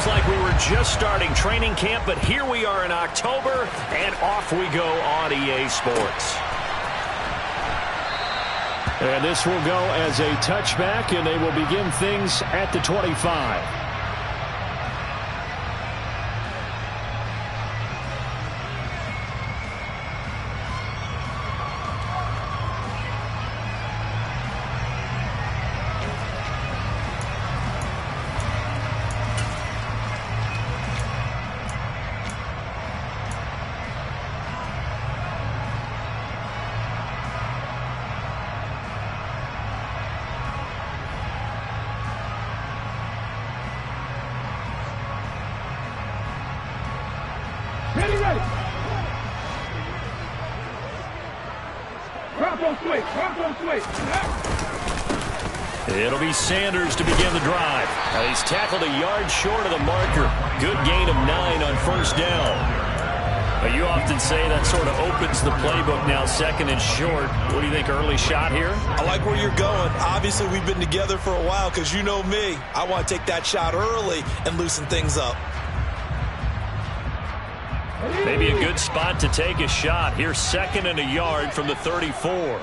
like we were just starting training camp, but here we are in October, and off we go on EA Sports. And this will go as a touchback, and they will begin things at the 25. It'll be Sanders to begin the drive. He's tackled a yard short of the marker. Good gain of 9 on first down. You often say that sort of opens the playbook now, second and short. What do you think, early shot here? I like where you're going. Obviously, we've been together for a while because you know me. I want to take that shot early and loosen things up. Maybe a good spot to take a shot. Here's second and a yard from the 34.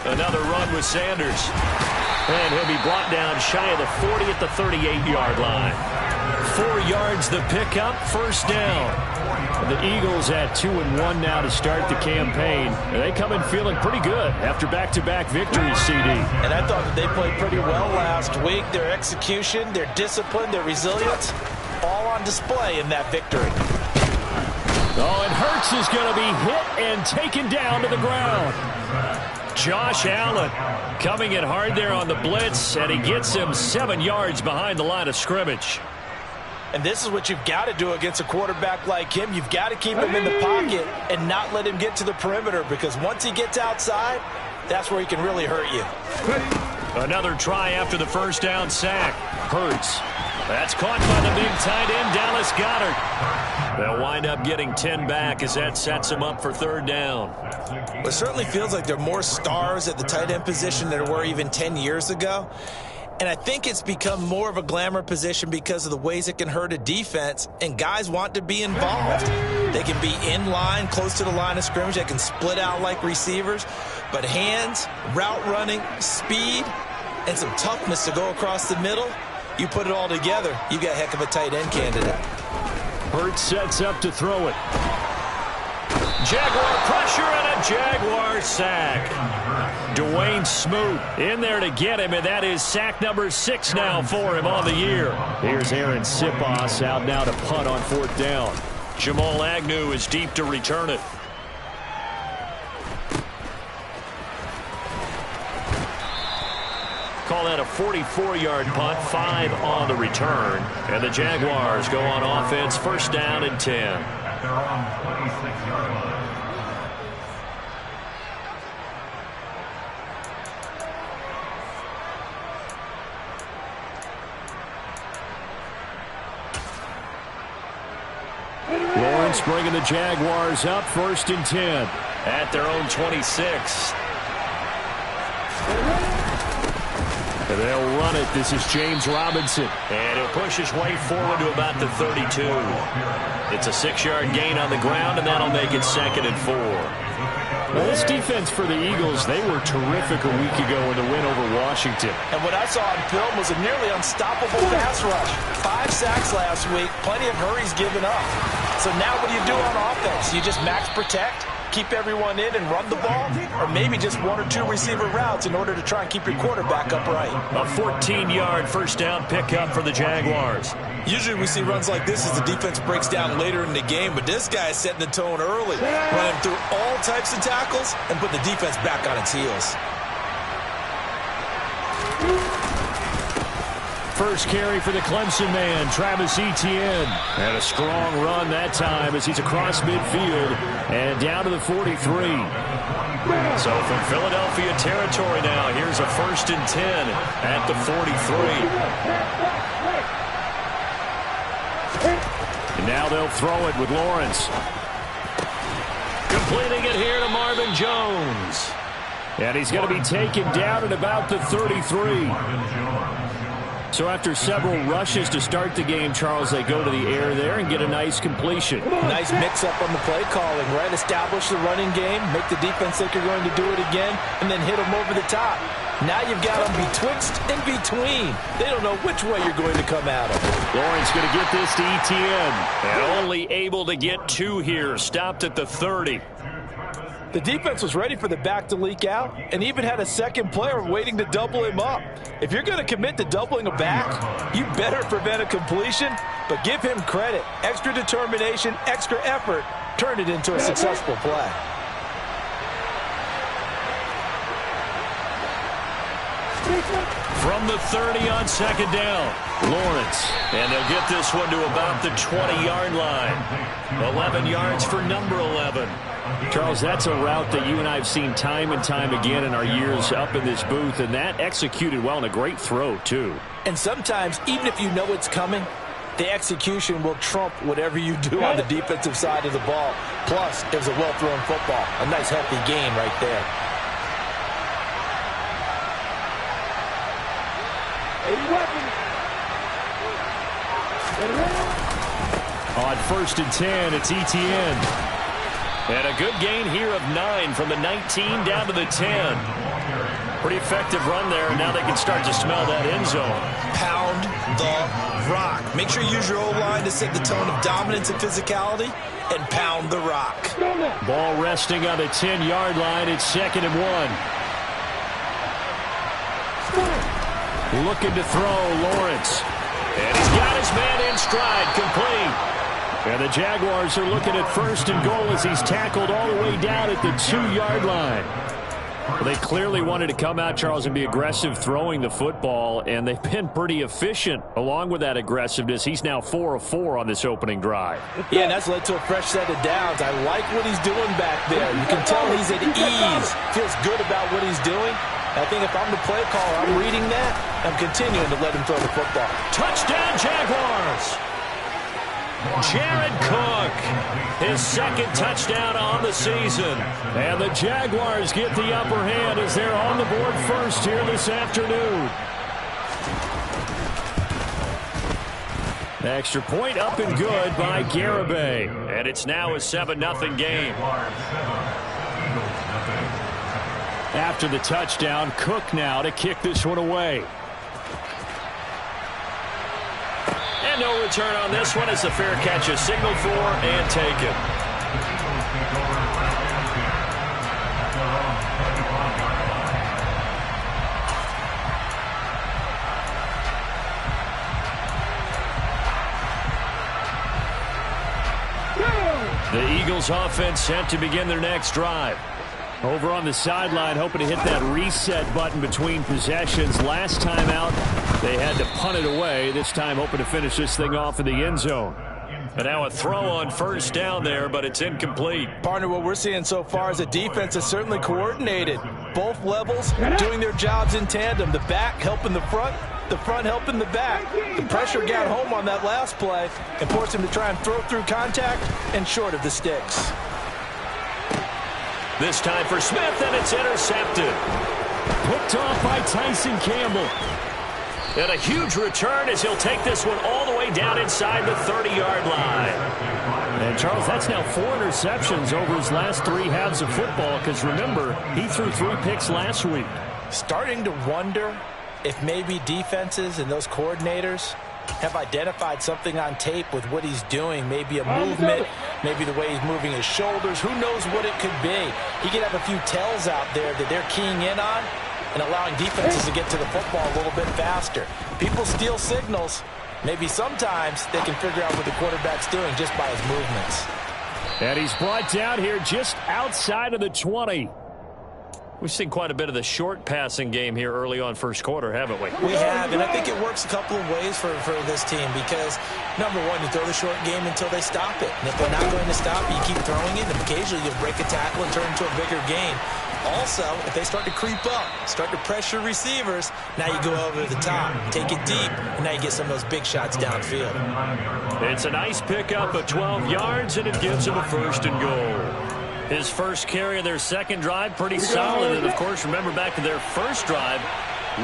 Another run with Sanders. And he'll be brought down shy of the 40 at the 38-yard line. 4 yards the pickup, first down. The Eagles at 2-1 now to start the campaign. And they come in feeling pretty good after back-to-back victories, CD. And I thought that they played pretty well last week. Their execution, their discipline, their resilience, all on display in that victory. Oh, and Hurts is going to be hit and taken down to the ground. Josh Allen coming in hard there on the blitz, and he gets him 7 yards behind the line of scrimmage. And this is what you've got to do against a quarterback like him. You've got to keep him in the pocket and not let him get to the perimeter, because once he gets outside, that's where he can really hurt you. Another try after the first down sack. Hurts. That's caught by the big tight end, Dallas Goedert. They'll wind up getting 10 back as that sets them up for third down. It certainly feels like there are more stars at the tight end position than there were even 10 years ago. And I think it's become more of a glamour position because of the ways it can hurt a defense, and guys want to be involved. They can be in line, close to the line of scrimmage. They can split out like receivers. But hands, route running, speed, and some toughness to go across the middle, you put it all together, you got a heck of a tight end candidate. Hurts sets up to throw it. Jaguar pressure and a Jaguar sack. Dwayne Smoot in there to get him, and that is sack number 6 now for him on the year. Here's Aaron Sipos out now to punt on fourth down. Jamal Agnew is deep to return it. Call that a 44-yard punt, 5 on the return. And the Jaguars go on offense, first down and 10. At their own 26-yard line. Lawrence bringing the Jaguars up, first and 10. At their own 26. And they'll run it. This is James Robinson. And he'll push his way forward to about the 32. It's a 6-yard gain on the ground, and that'll make it second and 4. Well, this defense for the Eagles, they were terrific a week ago in the win over Washington. And what I saw on film was a nearly unstoppable pass rush. 5 sacks last week, plenty of hurries given up. So now what do you do on offense? You just max protect, keep everyone in and run the ball, or maybe just 1 or 2 receiver routes in order to try and keep your quarterback upright. A 14-yard first down pickup for the Jaguars. Usually we see runs like this as the defense breaks down later in the game, but this guy is setting the tone early, running through all types of tackles and putting the defense back on its heels. First carry for the Clemson man, Travis Etienne. And a strong run that time as he's across midfield and down to the 43. So from Philadelphia territory now, here's a first and 10 at the 43. And now they'll throw it with Lawrence. Completing it here to Marvin Jones. And he's going to be taken down at about the 33. So after several rushes to start the game, Charles, they go to the air there and get a nice completion. Nice mix-up on the play calling, right? Establish the running game, make the defense think you're going to do it again, and then hit them over the top. Now you've got them betwixt and between. They don't know which way you're going to come at them. Lawrence going to get this to Etienne. And only able to get 2 here. Stopped at the 30. The defense was ready for the back to leak out and even had a second player waiting to double him up. If you're going to commit to doubling a back, you better prevent a completion, but give him credit. Extra determination, extra effort, turned it into a successful play. From the 30 on second down, Lawrence. And they'll get this one to about the 20-yard line. 11 yards for number 11. Charles, that's a route that you and I have seen time and time again in our years up in this booth, and that executed well and a great throw, too. And sometimes, even if you know it's coming, the execution will trump whatever you do on the defensive side of the ball. Plus, it was a well-thrown football. A nice, healthy gain right there. On 1st and 10, it's Etienne. And a good gain here of 9 from the 19 down to the 10. Pretty effective run there, and now they can start to smell that end zone. Pound the rock. Make sure you use your O-line to set the tone of dominance and physicality, and pound the rock. Ball resting on the 10-yard line. It's 2nd and 1. Looking to throw, Lawrence. And he's got his man in stride, complete. And the Jaguars are looking at 1st and goal as he's tackled all the way down at the 2-yard line. Well, they clearly wanted to come out, Charles, and be aggressive throwing the football, and they've been pretty efficient along with that aggressiveness. He's now 4 of 4 on this opening drive. Yeah, and that's led to a fresh set of downs. I like what he's doing back there. You can tell he's at ease, feels good about what he's doing. I think if I'm the play caller, I'm reading that. I'm continuing to let him throw the football. Touchdown, Jaguars! Jared Cook, his 2nd touchdown on the season. And the Jaguars get the upper hand as they're on the board first here this afternoon. Extra point up and good by Garibay. And it's now a 7-0 game. After the touchdown, Cook now to kick this one away. And no return on this one. It's a fair catch, a signal for and taken. The Eagles offense set to begin their next drive. Over on the sideline, hoping to hit that reset button between possessions. Last time out, they had to punt it away. This time, hoping to finish this thing off in the end zone. And now a throw on 1st down there, but it's incomplete. Partner, what we're seeing so far is the defense is certainly coordinated. Both levels doing their jobs in tandem. The back helping the front helping the back. The pressure got home on that last play and forced him to try and throw through contact and short of the sticks. This time for Smith, and it's intercepted. Picked off by Tyson Campbell. And a huge return as he'll take this one all the way down inside the 30-yard line. And, Charles, that's now 4 interceptions over his last 3 halves of football, because, remember, he threw 3 picks last week. Starting to wonder if maybe defenses and those coordinators have identified something on tape with what he's doing. Maybe a movement, maybe the way he's moving his shoulders. Who knows what it could be? He could have a few tells out there that they're keying in on and allowing defenses to get to the football a little bit faster. People steal signals. Maybe sometimes they can figure out what the quarterback's doing just by his movements. And he's brought down here just outside of the 20. We've seen quite a bit of the short passing game here early on 1st quarter, haven't we? We have, and I think it works a couple of ways for this team because, number one, you throw the short game until they stop it. And if they're not going to stop it, you keep throwing it, and occasionally you'll break a tackle and turn into a bigger game. Also, if they start to creep up, start to pressure receivers, now you go over the top, take it deep, and now you get some of those big shots downfield. It's a nice pickup of 12 yards, and it gives him a 1st and goal. His first carry of their 2nd drive, pretty solid. And, of course, remember back to their 1st drive,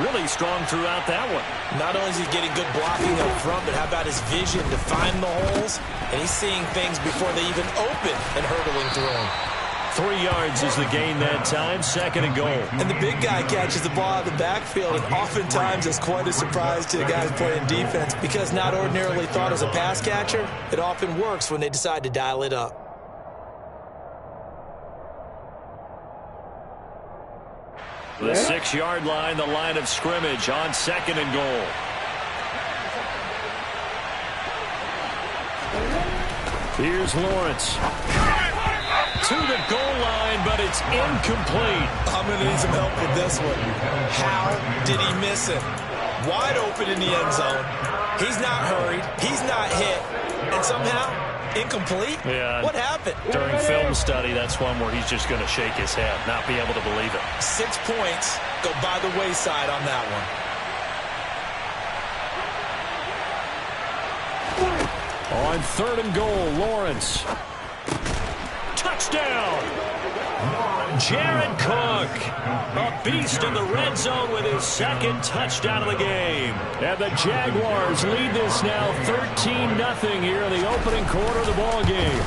really strong throughout that one. Not only is he getting good blocking up front, but how about his vision to find the holes? And he's seeing things before they even open and hurdling through them. 3 yards is the gain that time, 2nd and goal. And the big guy catches the ball out of the backfield, and oftentimes it's quite a surprise to the guys playing defense because not ordinarily thought as a pass catcher, it often works when they decide to dial it up. The 6-yard line, the line of scrimmage on 2nd and goal. Here's Lawrence. To the goal line, but it's incomplete. I'm going to need some help with this one. How did he miss it? Wide open in the end zone. He's not hurried. He's not hit. And somehow, incomplete? Yeah. What happened? During film study, that's one where he's just going to shake his head, not be able to believe it. 6 points go by the wayside on that one. On 3rd and goal, Lawrence. Touchdown! Jared Cook, a beast in the red zone with his 2nd touchdown of the game. And the Jaguars lead this now 13-0 here in the opening quarter of the ball game.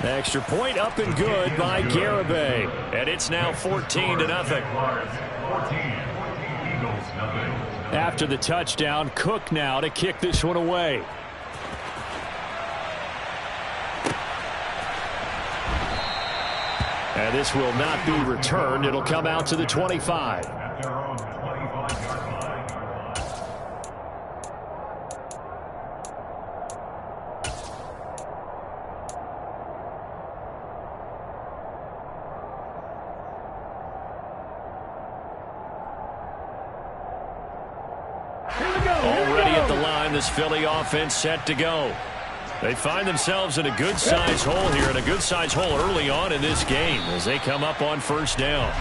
Extra point up and good by Garibay. And it's now 14-0. After the touchdown, Cook now to kick this one away. And this will not be returned. It'll come out to the 25. Already at the line, this Philly offense set to go. They find themselves in a good-sized hole here, and a good-sized hole early on in this game as they come up on 1st down.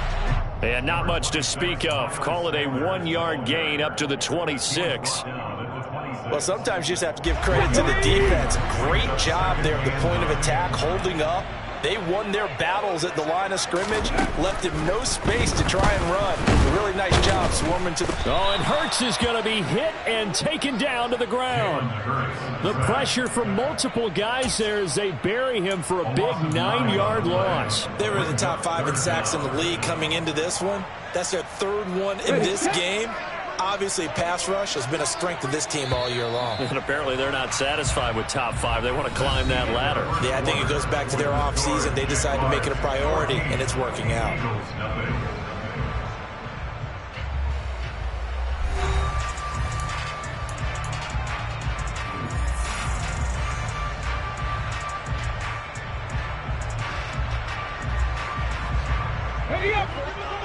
And not much to speak of. Call it a 1-yard gain up to the 26. Well, sometimes you just have to give credit to the defense. Great job there at the point of attack, holding up. They won their battles at the line of scrimmage, left him no space to try and run. A really nice job swarming to the... Oh, and Hurts is going to be hit and taken down to the ground. The pressure from multiple guys there as they bury him for a big 9-yard loss. They were in the top 5 in sacks in the league coming into this one. That's their 3rd one in this game. Obviously, pass rush has been a strength of this team all year long. And apparently they're not satisfied with top 5. They want to climb that ladder. Yeah, I think it goes back to their offseason. They decided to make it a priority, and it's working out.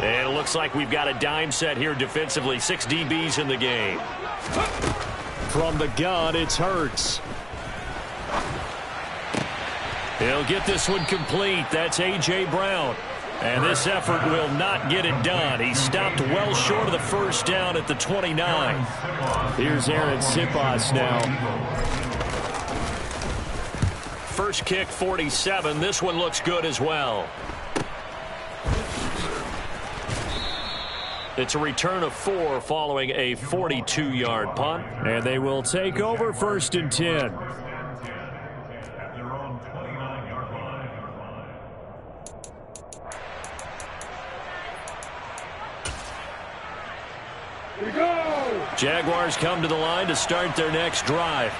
And it looks like we've got a dime set here defensively. 6 DBs in the game. From the gun, it's Hurts. He'll get this one complete. That's A.J. Brown. And this effort will not get it done. He stopped well short of the 1st down at the 29. Here's Aaron Sipas now. First kick, 47. This one looks good as well. It's a return of 4 following a 42-yard punt. And they will take over 1st and 10. Jaguars come to the line to start their next drive.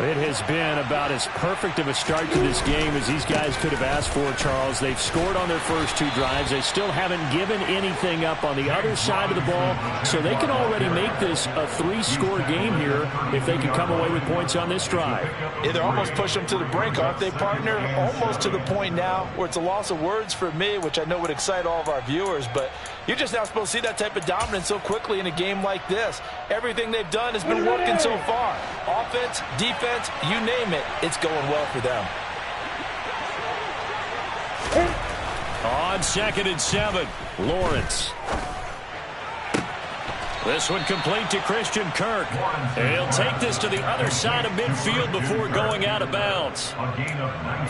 It has been about as perfect of a start to this game as these guys could have asked for, Charles. They've scored on their first 2 drives. They still haven't given anything up on the other side of the ball, so they can already make this a 3-score game here if they can come away with points on this drive. Yeah, they're almost pushing them to the brink, aren't they, partner? Almost to the point now where it's a loss of words for me, which I know would excite all of our viewers, but you're just not supposed to see that type of dominance so quickly in a game like this. Everything they've done has been working so far. Offense, defense, you name it, it's going well for them. On 2nd and 7, Lawrence. This one complete to Christian Kirk. He'll take this to the other side of midfield before going out of bounds.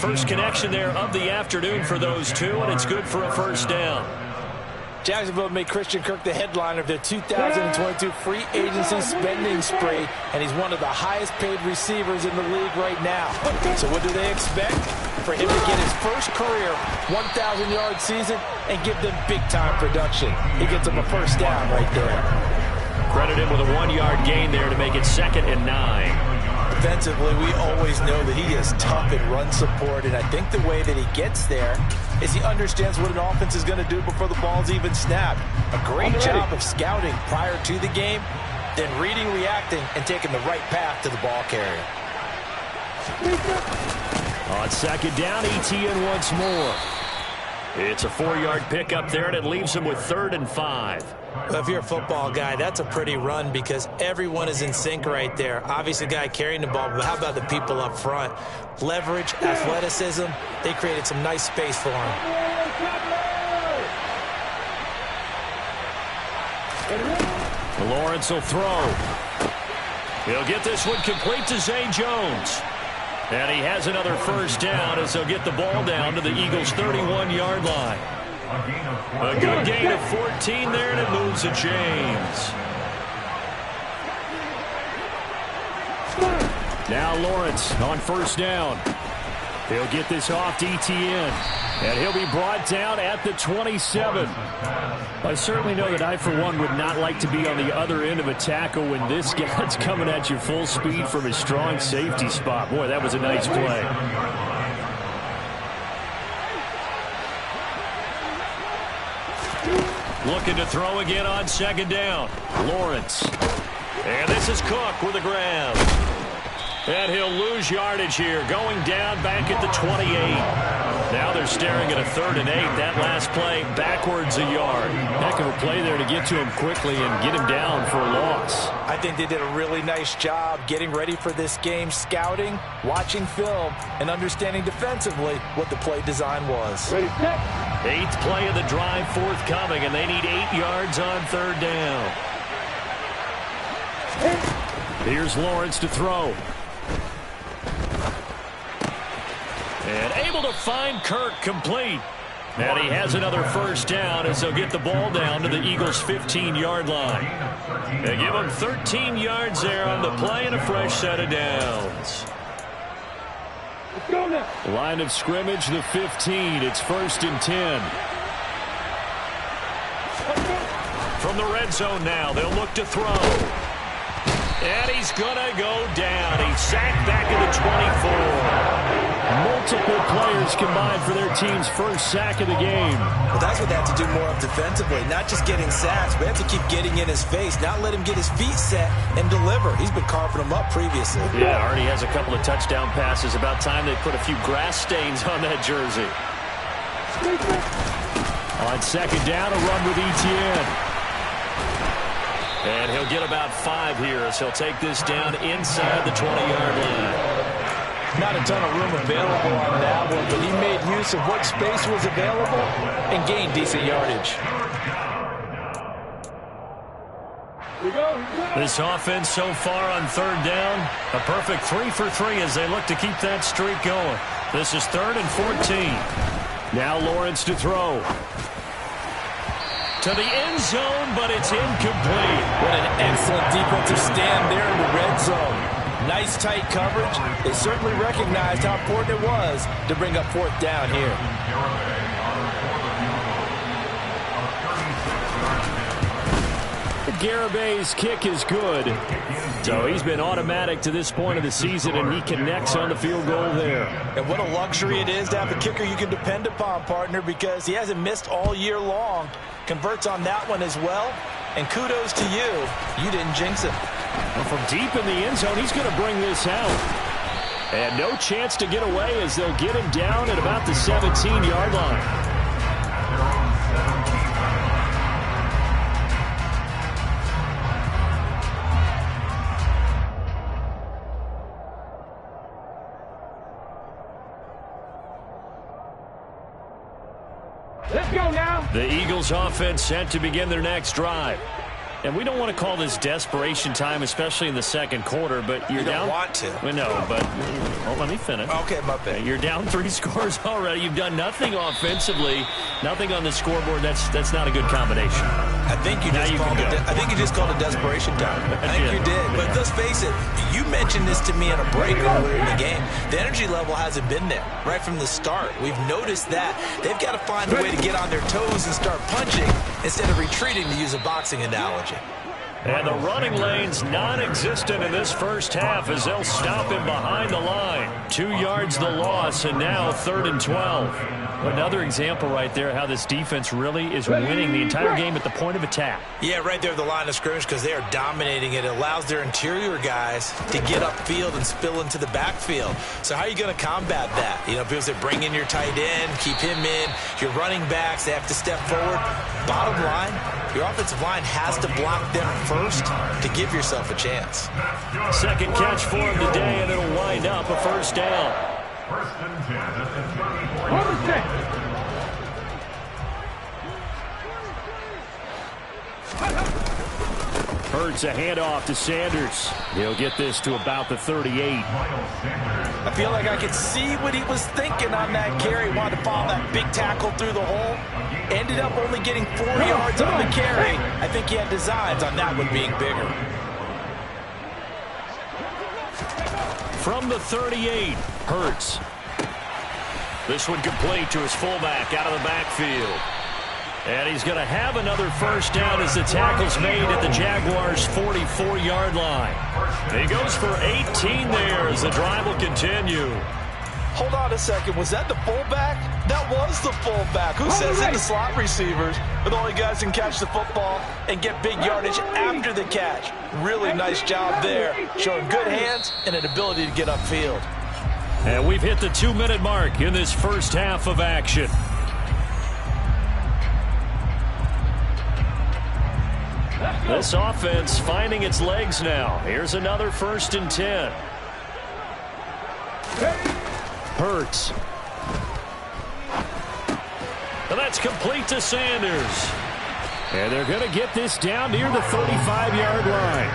First connection there of the afternoon for those two, and it's good for a 1st down. Jacksonville made Christian Kirk the headliner of their 2022 free agency spending spree, and he's one of the highest paid receivers in the league right now. So what do they expect? For him to get his first career 1,000-yard season and give them big-time production. He gets them a first down right there. Credit him with a 1-yard gain there to make it 2nd and 9. Defensively, we always know that he is tough in run support, and I think the way that he gets there is he understands what an offense is going to do before the ball's even snapped. A great job of scouting prior to the game, then reading, reacting, and taking the right path to the ball carrier. On 2nd down, ETN once more. It's a 4-yard pickup there, and it leaves him with 3rd and 5. Well, if you're a football guy, that's a pretty run because everyone is in sync right there. Obviously, the guy carrying the ball, but how about the people up front? Leverage, athleticism, they created some nice space for him. Lawrence will throw. He'll get this one complete to Zay Jones. And he has another first down as they'll get the ball down to the Eagles' 31-yard line. A good gain of 14 there, and it moves to James. Now Lawrence on first down. He'll get this off to ETN, and he'll be brought down at the 27. I certainly know that I, for one, would not like to be on the other end of a tackle when this guy's coming at you full speed from his strong safety spot. Boy, that was a nice play. Looking to throw again on 2nd down. Lawrence. And this is Cook with the grab. And he'll lose yardage here, going down back at the 28. Now they're staring at a 3rd and 8. That last play backwards a yard. Heck of a play there to get to him quickly and get him down for a loss. I think they did a really nice job getting ready for this game, scouting, watching film, and understanding defensively what the play design was. 8th play of the drive forthcoming, and they need 8 yards on 3rd down. Here's Lawrence to throw. And able to find Kirk complete. And he has another first down as they'll get the ball down to the Eagles' 15-yard line. They give him 13 yards there on the play and a fresh set of downs. Line of scrimmage, the 15. It's 1st and 10. From the red zone now, they'll look to throw. And he's going to go down. He's sacked back at the 24. Multiple players combined for their team's first sack of the game. Well, that's what they have to do more of defensively. Not just getting sacks, but they have to keep getting in his face, not let him get his feet set and deliver. He's been carving them up previously. Yeah, already has a couple of touchdown passes. About time they put a few grass stains on that jersey. On 2nd down, a run with ETN. And he'll get about 5 here as he'll take this down inside the 20-yard line. Not a ton of room available on that one, but he made use of what space was available and gained decent yardage. This offense so far on 3rd down, a perfect 3 for 3 as they look to keep that streak going. This is 3rd and 14. Now Lawrence to throw. To the end zone, but it's incomplete. What an excellent defensive stand there in the red zone. Nice tight coverage. They certainly recognized how important it was to bring up 4th down here. Garabay's kick is good. So he's been automatic to this point of the season, and he connects on the field goal there. And what a luxury it is to have a kicker you can depend upon, partner, because he hasn't missed all year long. Converts on that one as well. And kudos to you. You didn't jinx him. Well, from deep in the end zone, he's going to bring this out. And no chance to get away as they'll get him down at about the 17-yard line. Let's go now. The Eagles offense set to begin their next drive. And we don't want to call this desperation time, especially in the second quarter, but you're down. You don't want to. We know, but let me finish. Okay, my bad. You're down 3 scores already. You've done nothing offensively, nothing on the scoreboard. That's not a good combination. I think you just called it desperation time. I think you did. But let's face it, you mentioned this to me in a break earlier in the game. The energy level hasn't been there right from the start. We've noticed that. They've got to find a way to get on their toes and start punching instead of retreating, to use a boxing analogy. And the running lane's non-existent in this first half as they'll stop him behind the line. 2 yards the loss, and now 3rd and 12. Another example right there how this defense really is winning the entire game at the point of attack. Yeah, right there at the line of scrimmage, because they are dominating it. It allows their interior guys to get upfield and spill into the backfield. So how are you going to combat that? You know, people say bring in your tight end, keep him in. Your running backs, they have to step forward. Bottom line, your offensive line has to block them first to give yourself a chance. Second catch for him today, and it'll wind up a first down. First and 10 at the 34. Hurts a handoff to Sanders. He'll get this to about the 38. I feel like I could see what he was thinking on that carry. Wanted to follow that big tackle through the hole. Ended up only getting 4 yards on the carry. I think he had designs on that one being bigger. From the 38, Hurts. This one complete to his fullback out of the backfield. And he's going to have another first down as the tackle's made at the Jaguars' 44-yard line. He goes for 18 there as the drive will continue. Hold on a second. Was that the fullback? That was the fullback. Who says it? The slot receivers are the only guys who can catch the football and get big yardage after the catch. Really nice job there, showing good hands and an ability to get upfield. And we've hit the 2-minute mark in this first half of action. This offense finding its legs now. Here's another 1st and 10. Hurts. And that's complete to Sanders. And they're going to get this down near the 35-yard line.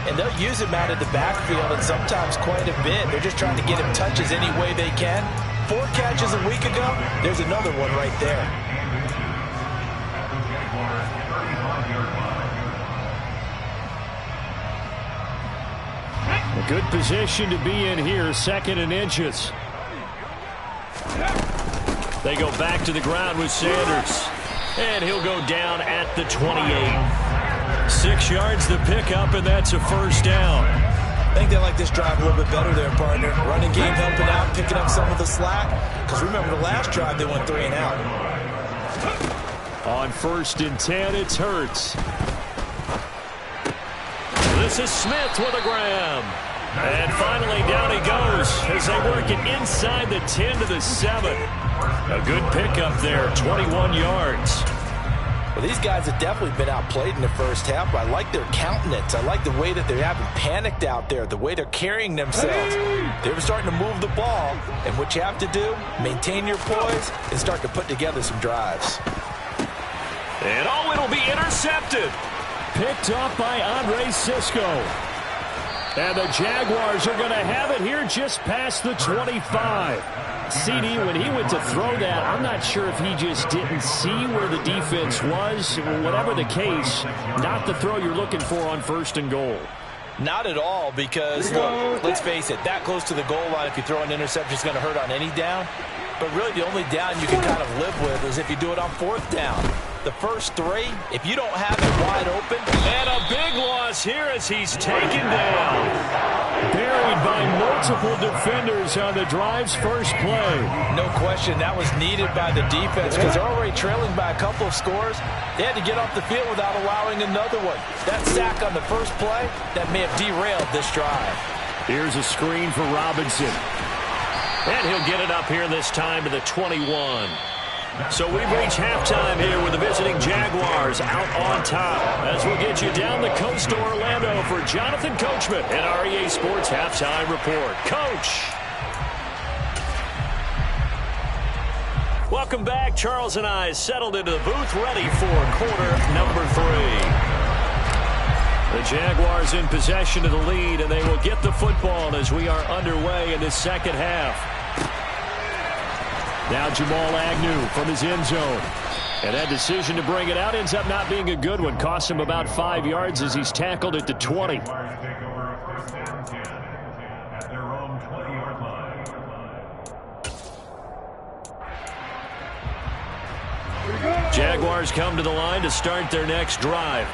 And they'll use him out of the backfield and sometimes quite a bit. They're just trying to get him touches any way they can. 4 catches a week ago. There's another one right there. A good position to be in here, 2nd and inches. They go back to the ground with Sanders. And he'll go down at the 28. 6 yards the pickup, and that's a first down. I think they like this drive a little bit better there, partner. Running game helping out, picking up some of the slack. Because remember the last drive, they went 3 and out. On 1st and 10, it's Hurts. This is Smith with a grab. And finally down he goes as they work it inside the 10 to the 7. A good pickup there, 21 yards. Well, these guys have definitely been outplayed in the first half, but I like their countenance. I like the way that they haven't panicked out there, the way they're carrying themselves. They're starting to move the ball, and what you have to do, maintain your poise and start to put together some drives. And it'll be intercepted. Picked off by Andre Cisco. And the Jaguars are going to have it here just past the 25. CD, when he went to throw that, I'm not sure if he just didn't see where the defense was. Whatever the case, not the throw you're looking for on 1st and goal. Not at all, because, look, let's face it, that close to the goal line, if you throw an interception, it's going to hurt on any down. But really, the only down you can kind of live with is if you do it on 4th down. The first 3, if you don't have it wide open. And a big loss here as he's taken down. Buried by multiple defenders on the drive's first play. No question, that was needed by the defense because they're already trailing by a couple of scores. They had to get off the field without allowing another one. That sack on the first play, that may have derailed this drive. Here's a screen for Robinson. And he'll get it up here this time to the 21. So we've reached halftime here with the visiting Jaguars out on top. As we'll get you down the coast to Orlando for Jonathan Coachman and our EA Sports Halftime Report. Coach! Welcome back. Charles and I settled into the booth ready for quarter number 3. Jaguars in possession of the lead, and they will get the football as we are underway in the second half. Now Jamal Agnew from his end zone. And that decision to bring it out ends up not being a good one. Costs him about 5 yards as he's tackled at the 20. Jaguars come to the line to start their next drive.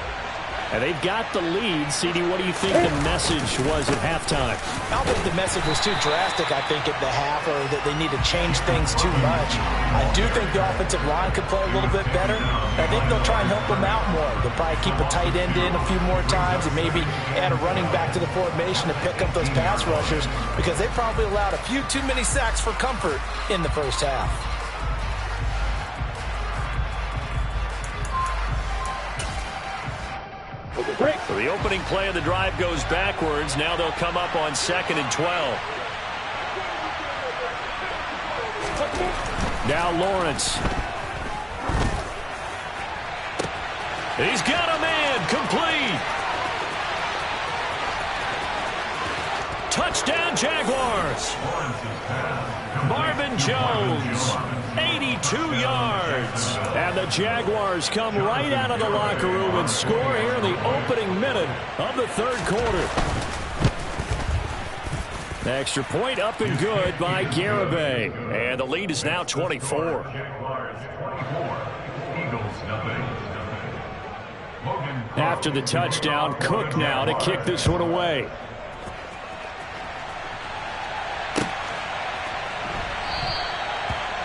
And they've got the lead. CD, what do you think the message was at halftime? I don't think the message was too drastic, I think, at the half, or that they need to change things too much. I do think the offensive line could play a little bit better. I think they'll try and help them out more. They'll probably keep a tight end in a few more times and maybe add a running back to the formation to pick up those pass rushers, because they probably allowed a few too many sacks for comfort in the first half. So the opening play of the drive goes backwards. Now they'll come up on 2nd and 12. Now Lawrence. He's got a man. Complete. Touchdown Jaguars. Marvin Jones, 82 yards. And the Jaguars come right out of the locker room and score here in the opening minute of the third quarter. Extra point up and good by Garibay. And the lead is now 24. After the touchdown, Cook now to kick this one away.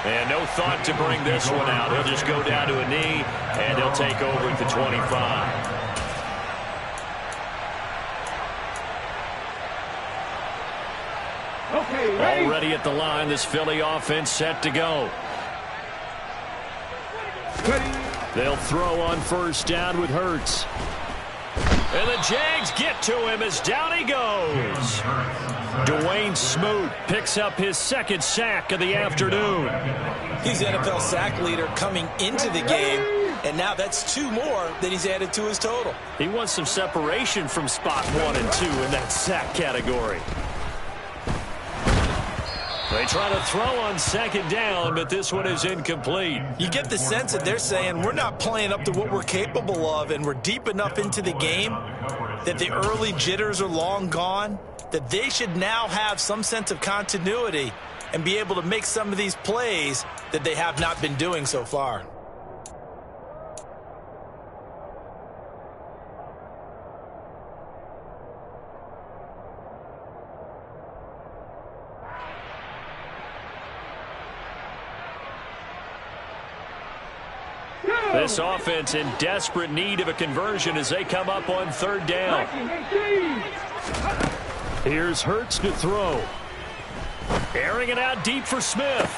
And no thought to bring this one out. He'll just go down to a knee, and they'll take over at the 25. Okay, already at the line, this Philly offense set to go. They'll throw on first down with Hurts. And the Jags get to him as down he goes. Dwayne Smoot picks up his second sack of the afternoon. He's NFL sack leader coming into the game, and now that's 2 more that he's added to his total. He wants some separation from spot 1 and 2 in that sack category. They try to throw on 2nd down, but this one is incomplete. You get the sense that they're saying we're not playing up to what we're capable of, and we're deep enough into the game that the early jitters are long gone, that they should now have some sense of continuity and be able to make some of these plays that they have not been doing so far. This offense in desperate need of a conversion as they come up on 3rd down. Here's Hurts to throw. Airing it out deep for Smith.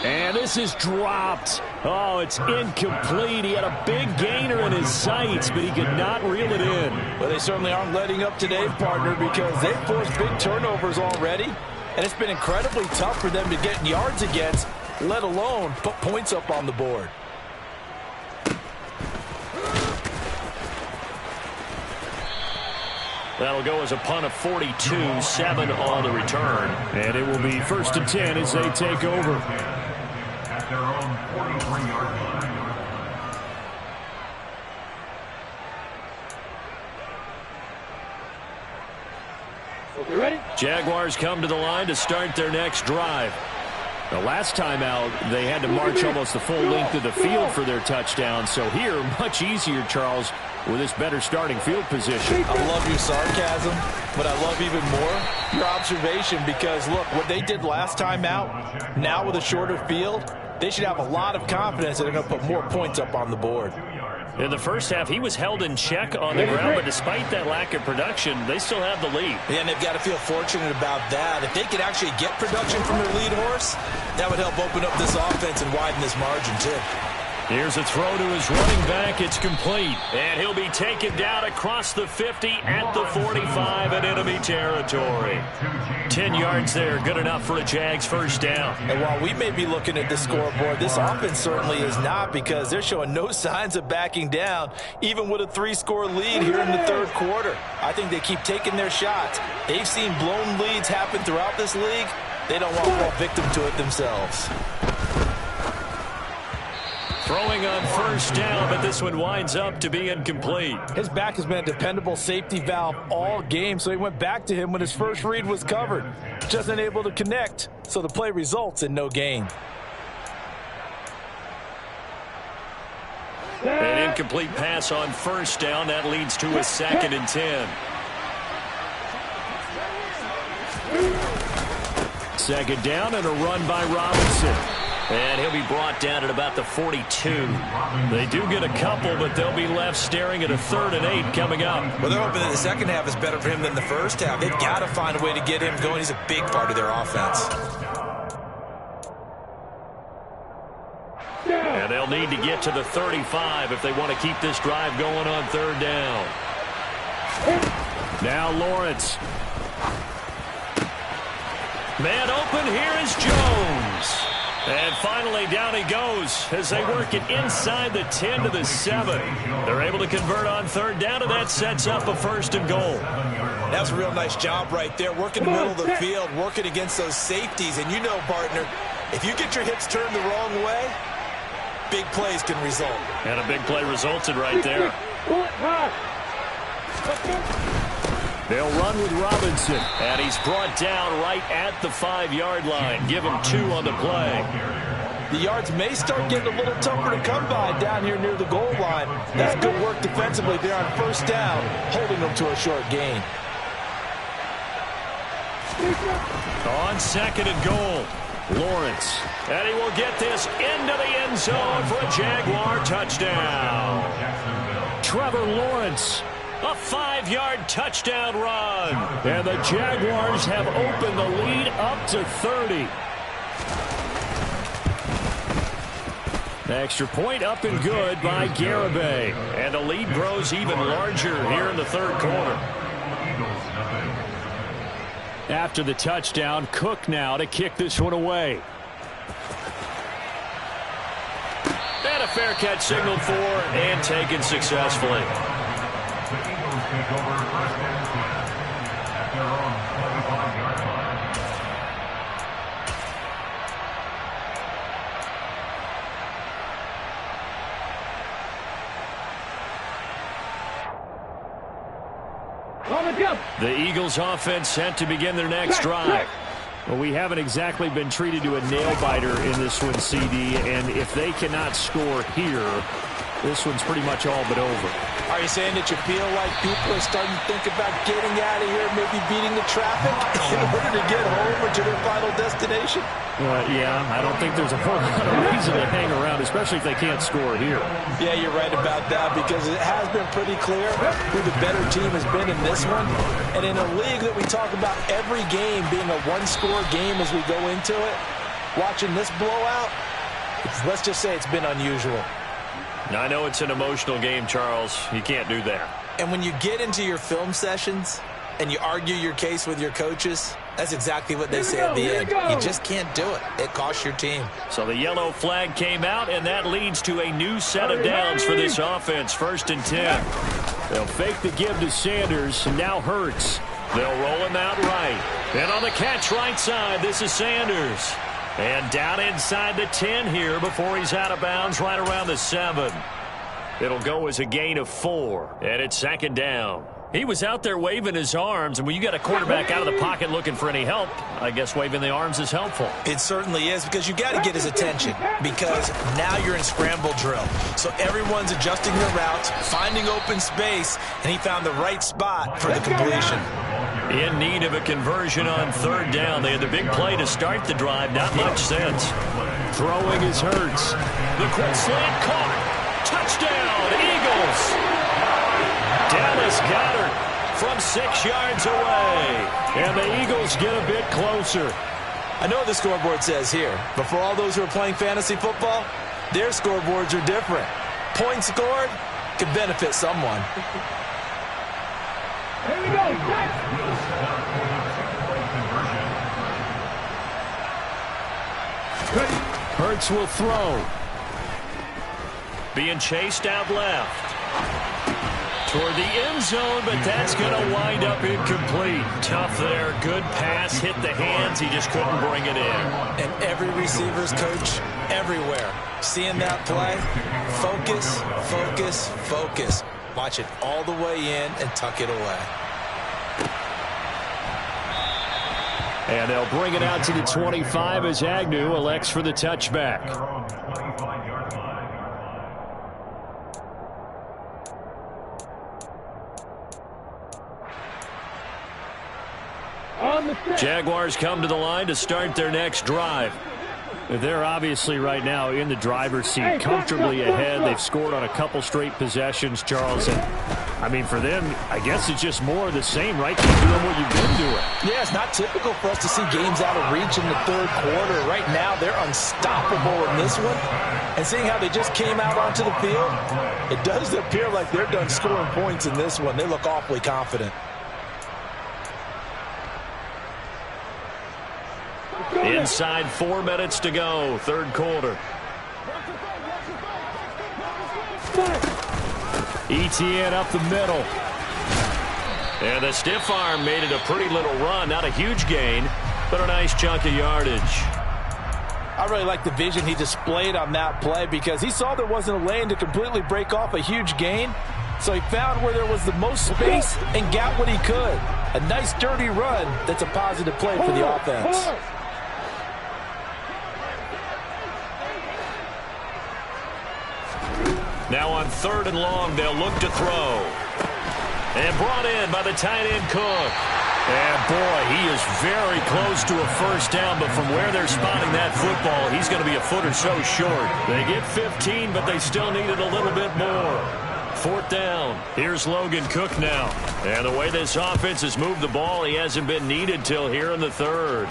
And this is dropped. Oh, it's incomplete. He had a big gainer in his sights, but he could not reel it in. Well, they certainly aren't letting up today, partner, because they've forced big turnovers already, and it's been incredibly tough for them to get yards against, let alone put points up on the board. That'll go as a punt of 42, 7 on the return. And it will be 1st and 10 as they take over. At their own 43-yard line. Okay, ready? Jaguars come to the line to start their next drive. The last time out, they had to march almost the full length of the field for their touchdown. So here, much easier, Charles, with this better starting field position. I love your sarcasm, but I love even more your observation, because, look, what they did last time out, now with a shorter field, they should have a lot of confidence that they're going to put more points up on the board. In the first half, he was held in check on the ground, but despite that lack of production, they still have the lead. Yeah, and they've got to feel fortunate about that. If they could actually get production from their lead horse, that would help open up this offense and widen this margin, too. Here's a throw to his running back. It's complete. And he'll be taken down across the 50 at the 45 in enemy territory. 10 yards there. Good enough for a Jags first down. And while we may be looking at the scoreboard, this offense certainly is not, because they're showing no signs of backing down, even with a 3-score lead here in the third quarter. I think they keep taking their shots. They've seen blown leads happen throughout this league. They don't want to fall victim to it themselves. Throwing on first down, but this one winds up to be incomplete. His back has been a dependable safety valve all game, so he went back to him when his first read was covered. Just unable to connect, so the play results in no gain. An incomplete pass on first down. That leads to a 2nd and 10. 2nd down and a run by Robinson. And he'll be brought down at about the 42. They do get a couple, but they'll be left staring at a 3rd and 8 coming up. Well, they're hoping that the second half is better for him than the first half. They've got to find a way to get him going. He's a big part of their offense. And they'll need to get to the 35 if they want to keep this drive going on 3rd down. Now Lawrence. Man open, here is Jones. And finally, down he goes as they work it inside the 10 to the 7. They're able to convert on 3rd down, and that sets up a 1st and goal. That's a real nice job right there, working the middle of the field, working against those safeties. And you know, partner, if you get your hips turned the wrong way, big plays can result. And a big play resulted right there. They'll run with Robinson, and he's brought down right at the 5-yard line. Give him 2 on the play. The yards may start getting a little tougher to come by down here near the goal line. That's good work defensively there on first down, holding them to a short gain. On 2nd and goal, Lawrence. And he will get this into the end zone for a Jaguar touchdown. Trevor Lawrence. A 5-yard touchdown run. And the Jaguars have opened the lead up to 30. Extra point up and good by Garibay. And the lead grows even larger here in the 3rd quarter. After the touchdown, Cook now to kick this one away. And a fair catch signaled for and taken successfully. The Eagles take over 1st and 10 at their own 25-yard line. The Eagles offense set to begin their next drive. Well, we haven't exactly been treated to a nail-biter in this one, CD, and if they cannot score here, this one's pretty much all but over. Are you saying that you feel like people are starting to think about getting out of here, maybe beating the traffic in order to get home or to their final destination? Yeah, I don't think there's a whole lot of reason to hang around, especially if they can't score here. Yeah, you're right about that, because it has been pretty clear who the better team has been in this one. And in a league that we talk about every game being a one-score game as we go into it, watching this blowout, let's just say it's been unusual. I know it's an emotional game, Charles. You can't do that. And when you get into your film sessions and you argue your case with your coaches, that's exactly what they say at the end. You just can't do it. It costs your team. So the yellow flag came out, and that leads to a new set of downs for this offense. 1st and 10. They'll fake the give to Sanders. Now Hurts. They'll roll him out right. And on the catch right side, this is Sanders. And down inside the 10 here before he's out of bounds right around the 7. It'll go as a gain of 4. And it's 2nd down. He was out there waving his arms, and when you got a quarterback out of the pocket looking for any help, I guess waving the arms is helpful. It certainly is, because you got to get his attention, because now you're in scramble drill. So everyone's adjusting their routes, finding open space, and he found the right spot for the completion. In need of a conversion on 3rd down. They had the big play to start the drive. Not much sense. Throwing is Hurts. The quick slant caught. Touchdown, Eagles. Dallas Goedert from 6 yards away. And the Eagles get a bit closer. I know what the scoreboard says here, but for all those who are playing fantasy football, Their scoreboards are different. Points scored could benefit someone. Here we go. Hurts will throw. Being chased out left. Toward the end zone, but that's going to wind up incomplete. Tough there. Good pass. Hit the hands. He just couldn't bring it in. And every receiver's coach everywhere. Seeing that play, focus, focus, focus. Watch it all the way in and tuck it away. And they'll bring it out to the 25 as Agnew elects for the touchback. Jaguars come to the line to start their next drive. They're obviously right now in the driver's seat, comfortably ahead. They've scored on a couple straight possessions, Charles. And, I mean, for them, I guess it's just more of the same, right? Keep doing what you've been doing. Yeah, it's not typical for us to see games out of reach in the third quarter. Right now, they're unstoppable in this one. And seeing how they just came out onto the field, it does appear like they're done scoring points in this one. They look awfully confident. Inside 4 minutes to go, third quarter. Etienne up the middle. And the stiff arm made it a pretty little run. Not a huge gain, but a nice chunk of yardage. I really like the vision he displayed on that play because he saw there wasn't a lane to completely break off a huge gain. So he found where there was the most space and got what he could. A nice dirty run that's a positive play for the offense. Now on 3rd and long, they'll look to throw. And brought in by the tight end Cook. And boy, he is very close to a first down, but from where they're spotting that football, he's going to be a foot or so short. They get 15, but they still need it a little bit more. 4th down. Here's Logan Cook now. And the way this offense has moved the ball, he hasn't been needed till here in the 3rd.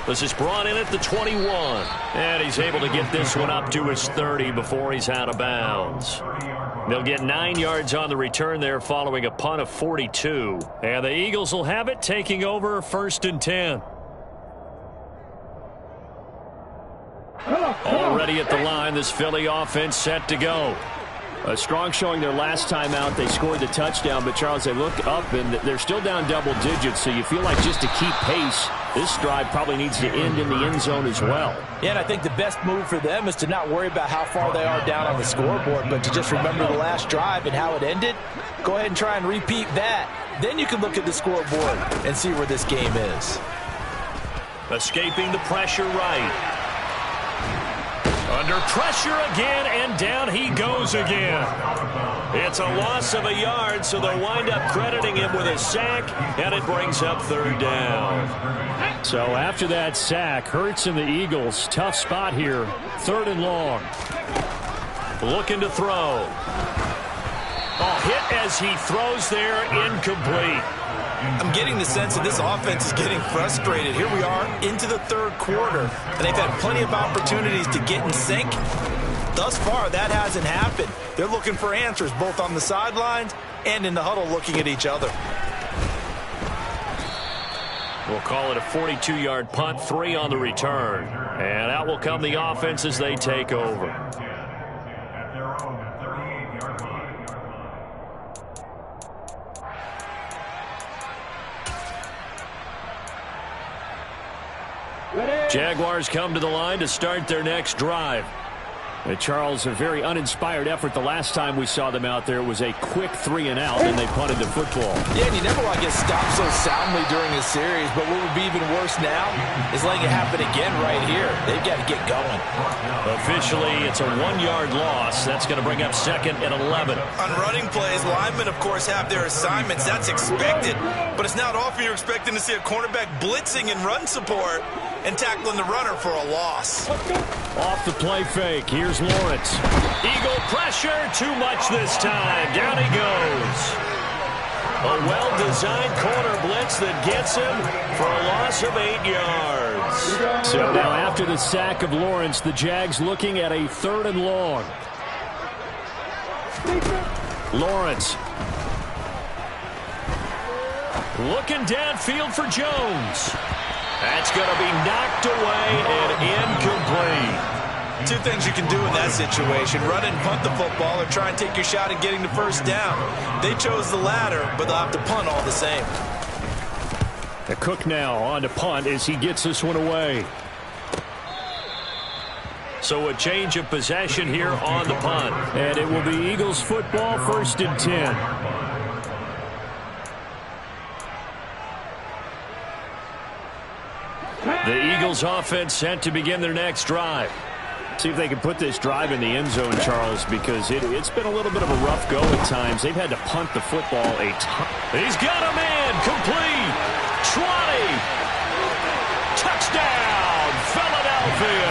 This is brought in at the 21. And he's able to get this one up to his 30 before he's out of bounds. They'll get 9 yards on the return there following a punt of 42. And the Eagles will have it, taking over 1st and 10. Already at the line, this Philly offense set to go. A strong showing their last time out. They scored the touchdown, but Charles, they look up and they're still down double digits, so you feel like just to keep pace, this drive probably needs to end in the end zone as well. Yeah, and I think the best move for them is to not worry about how far they are down on the scoreboard, but to just remember the last drive and how it ended. Go ahead and try and repeat that. Then you can look at the scoreboard and see where this game is. Escaping the pressure right. Under pressure again, and down he goes again. It's a loss of a yard, so they'll wind up crediting him with a sack, and it brings up 3rd down. So after that sack, Hurts and the Eagles, tough spot here. 3rd and long. Looking to throw. Oh, hit as he throws there, incomplete. I'm getting the sense that this offense is getting frustrated. Here we are into the 3rd quarter, and they've had plenty of opportunities to get in sync. Thus far, that hasn't happened. They're looking for answers both on the sidelines and in the huddle looking at each other. We'll call it a 42-yard punt, 3 on the return. And out will come the offense as they take over. Jaguars come to the line to start their next drive. Charles, a very uninspired effort the last time we saw them out there. It was a quick 3 and out, and they punted the football. Yeah, and you never want to get stopped so soundly during a series, but what would be even worse now is letting it happen again right here. They've got to get going. Officially, it's a 1-yard loss. That's going to bring up 2nd and 11. On running plays, linemen, of course, have their assignments. That's expected, but it's not often you're expecting to see a cornerback blitzing and run support and tackling the runner for a loss. Off the play fake, here's Lawrence. Eagle pressure, too much this time. Down he goes. A well-designed corner blitz that gets him for a loss of 8 yards. So now after the sack of Lawrence, the Jags looking at a 3rd and long. Lawrence. Looking downfield for Jones. That's going to be knocked away and incomplete. Two things you can do in that situation: run and punt the football, or try and take your shot at getting the first down. They chose the latter, but they'll have to punt all the same. The Cook now on to punt as he gets this one away. So a change of possession here on the punt. And it will be Eagles football, 1st and 10. The Eagles offense set to begin their next drive. See if they can put this drive in the end zone, Charles, because it's been a little bit of a rough go at times. They've had to punt the football a ton. He's got a man, complete. 20. Touchdown, Philadelphia.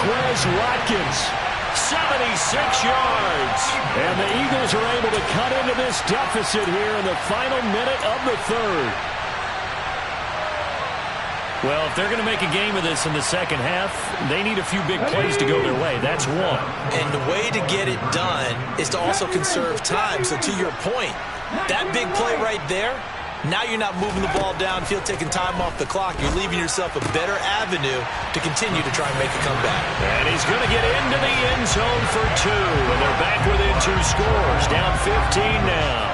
Quez Watkins, 76 yards. and the Eagles are able to cut into this deficit here in the final minute of the 3rd. Well, if they're going to make a game of this in the second half, they need a few big plays to go their way. That's one. And the way to get it done is to also conserve time. So to your point, that big play right there, now you're not moving the ball downfield, taking time off the clock. You're leaving yourself a better avenue to continue to try and make a comeback. And he's going to get into the end zone for 2. And they're back within 2 scores. Down 15 now.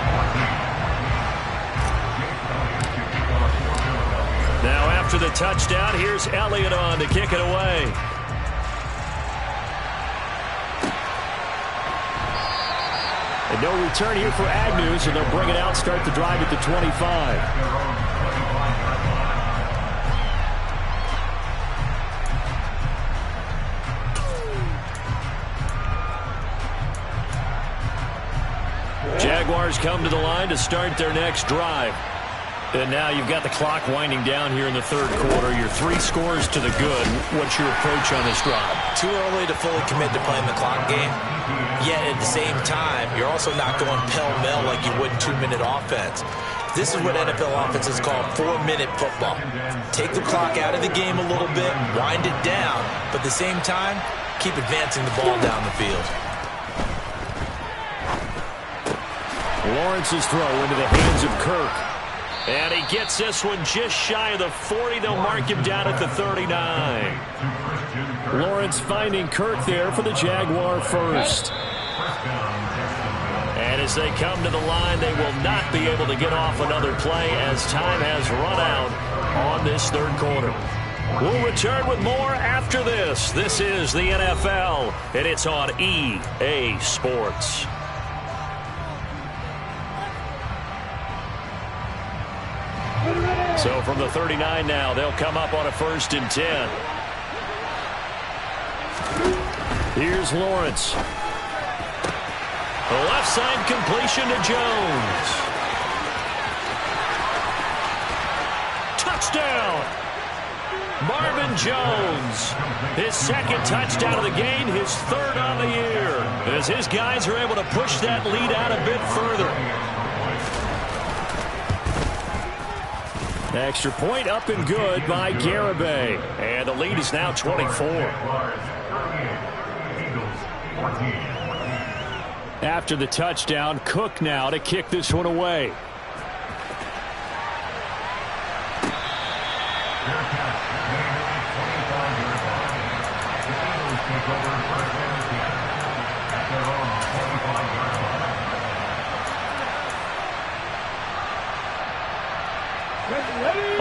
Now after the touchdown, here's Elliott on to kick it away. And no return here for Agnew, so they'll bring it out, start the drive at the 25. Jaguars come to the line to start their next drive. And now you've got the clock winding down here in the 3rd quarter. You're 3 scores to the good. What's your approach on this drive? Too early to fully commit to playing the clock game. Yet at the same time, you're also not going pell-mell like you would in 2-minute offense. This is what NFL offenses call 4-minute football. Take the clock out of the game a little bit, wind it down, but at the same time, keep advancing the ball down the field. Lawrence's throw into the hands of Kirk. And he gets this one just shy of the 40. They'll mark him down at the 39. Lawrence finding Kirk there for the Jaguar first. And as they come to the line, they will not be able to get off another play as time has run out on this 3rd quarter. We'll return with more after this. This is the NFL, and it's on EA Sports. So from the 39 now, they'll come up on a 1st and 10. Here's Lawrence. The left side completion to Jones. Touchdown! Marvin Jones. His 2nd touchdown of the game, his 3rd on the year. As his guys are able to push that lead out a bit further. Extra point up and good by Garibay. And the lead is now 24. After the touchdown, Cook now to kick this one away.